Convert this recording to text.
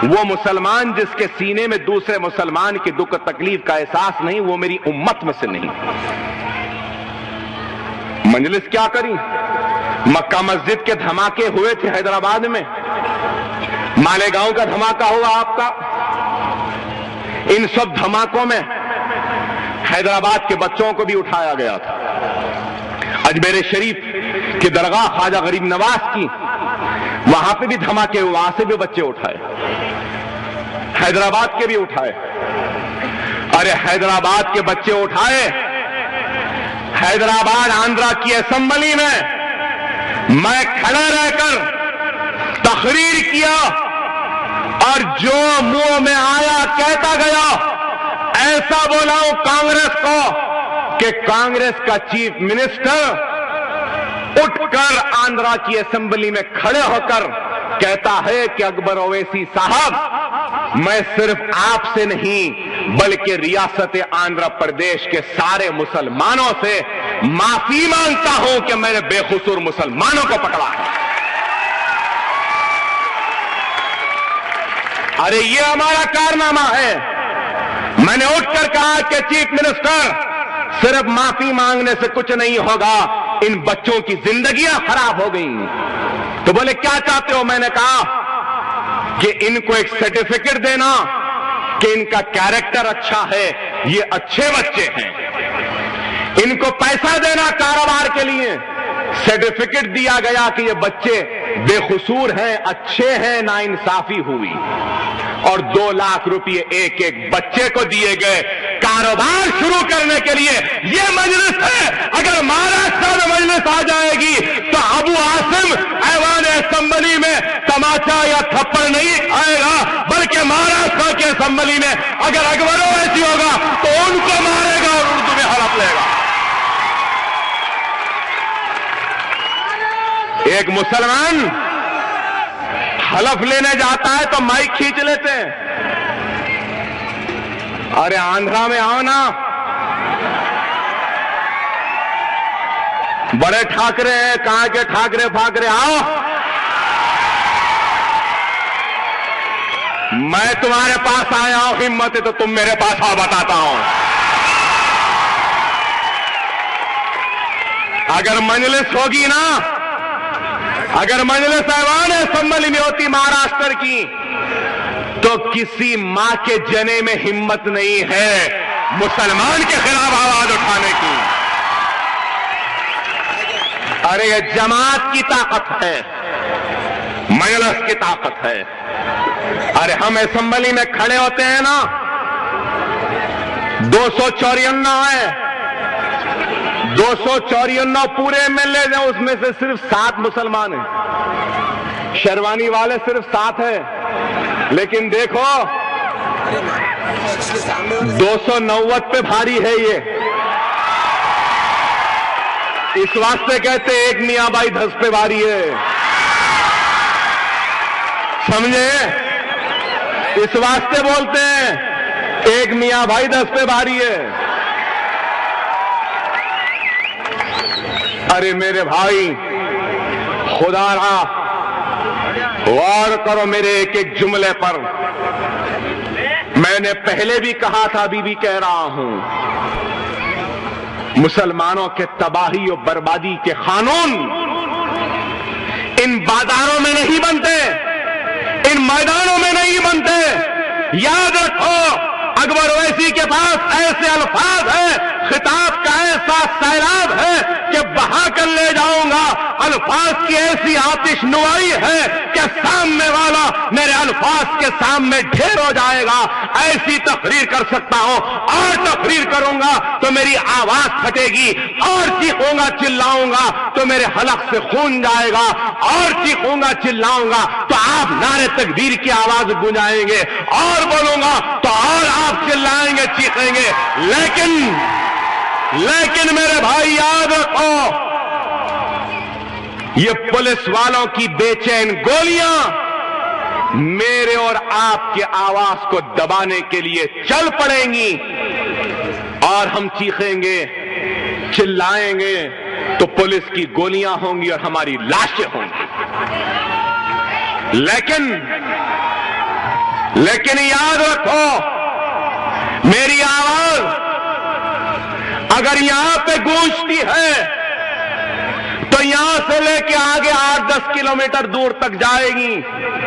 وہ مسلمان جس کے سینے میں دوسرے مسلمان کی دکھ و تکلیف کا احساس نہیں، وہ میری امت میں سے نہیں۔ مجلس کیا کری؟ مکہ مسجد کے دھماکے ہوئے تھے حیدرآباد میں، مالیگاؤں کا دھماکہ ہوا آپ کا، ان سب دھماکوں میں حیدرآباد کے بچوں کو بھی اٹھایا گیا تھا۔ اجمیر شریف کی درگاہ خواجہ غریب نواز کی، وہاں پہ بھی دھماکے ہوئے، وہاں سے بھی بچے اٹھائے، حیدرآباد کے بھی اٹھائے۔ ارے حیدرآباد کے بچے اٹھائے، حیدرآباد آندھرا کی اسمبلی میں کھڑا رہ کر تقریر کیا، اور جو منہ میں آیا کہتا گیا، ایسا بولا ہوں کانگریس کو کہ کانگریس کا چیف منسٹر اٹھ کر آندھرا کی اسمبلی میں کھڑے ہو کر کہتا ہے کہ اکبر اویسی صاحب، میں صرف آپ سے نہیں بلکہ ریاست آندھرا پردیش کے سارے مسلمانوں سے معافی مانگتا ہوں کہ میں نے بے قصور مسلمانوں کو پکڑا ہے۔ ارے یہ ہمارا کارنامہ ہے۔ میں نے اٹھ کر کہا کہ چیف منسٹر، صرف معافی مانگنے سے کچھ نہیں ہوگا، ان بچوں کی زندگیاں خراب ہو گئیں۔ تو بولے کیا چاہتے ہو؟ میں نے کہا کہ ان کو ایک سرٹیفکیٹ دینا کہ ان کا کیریکٹر اچھا ہے، یہ اچھے بچے ہیں۔ ان کو پیسہ دینا کاروبار کے لیے، سرٹیفکیٹ دیا گیا کہ یہ بچے بے قصور ہیں، اچھے ہیں، ناانصافی ہوئی، اور 2 لاکھ روپئے ایک ایک بچے کو دیے گئے کاروبار شروع کرنے کے لیے۔ یہ مجلس ہے، اگر مہاراشٹر میں مجلس آ جائے گی تو ابو عاصم ایوان اسمبلی میں تماچا یا تھپڑ نہیں آئے گا، بلکہ مہاراشٹر کے اسمبلی میں اگر اکبر اویسی ہوگا تو ان کو مارے گا اور اردو میں حلف لے گا۔ ایک مسلمان حلف لینے جاتا ہے تو مائک کھینچ لیتے ہیں۔ ارے آندھرا میں آؤ نا، بڑے ٹھاکرے ہیں، کہاں کے ٹھاکرے پھاکرے، آؤ، میں تمہارے پاس آیا ہوں، ہمت ہے تو تم میرے پاس آؤ، بتاتا ہوں۔ اگر مجلس ہوگی نا، اگر مجلس ایوان اسمبلی میں ہوتی مہاراشٹر کی، تو کسی ماں کے جنے میں ہمت نہیں ہے مسلمان کے خلاف آواز اٹھانے کی۔ ارے یہ جماعت کی طاقت ہے، مجلس کی طاقت ہے۔ ارے ہم اسمبلی میں کھڑے ہوتے ہیں نا، 254 ہے، 254 پورے MLA ہیں، اس میں سے صرف 7 مسلمان ہیں، شیروانی والے صرف 7 ہیں، لیکن دیکھو 290 پہ بھاری ہے یہ، اس واسطے کہتے ایک میاں بائی 10 پہ بھاری ہے، سمجھے؟ اس واسطے بولتے ہیں ایک میاں بھائی 10 پہ بھاری ہے۔ ارے میرے بھائی، خدا را غور کرو میرے ایک ایک جملے پر۔ میں نے پہلے بھی کہا تھا، ابھی بھی کہہ رہا ہوں، مسلمانوں کے تباہی اور بربادی کے قانون ان بازاروں میں نہیں بنتے، ان میدانوں میں نہیں بنتے۔ یاد رکھو، اکبر اویسی کے پاس ایسے الفاظ ہیں، خطاب کا ایسا سیلاب ہے کہ بہا کر لے جاؤں گا، الفاظ کی ایسی آتش نوائی ہے کہ سامنے والا میرے الفاظ کے سامنے ڈھیر ہو جائے گا۔ ایسی تقریر کر سکتا ہوں، اور تقریر کروں گا تو میری آواز پھٹے گی، اور چیخوں گا چلاؤں گا تو میرے حلق سے خون جائے گا، اور چیخوں گا چلاؤں گا تو آپ نعرے تکبیر کی آواز گونجائیں گے، اور بولوں گا تو اور آپ چلائیں گے، چیخیں گے۔ لیکن میرے بھائی یاد رکھو، یہ پولیس والوں کی بے چین گولیاں میرے اور آپ کی آواز کو دبانے کے لیے چل پڑیں گی، اور ہم چیخیں گے، چلائیں گے تو پولیس کی گولیاں ہوں گی اور ہماری لاشیں ہوں گی۔ لیکن لیکن یاد رکھو میری آواز اگر یہاں پہ گونجتی ہے تو یہاں سے لے کے آگے 8-10 کلومیٹر دور تک جائے گی.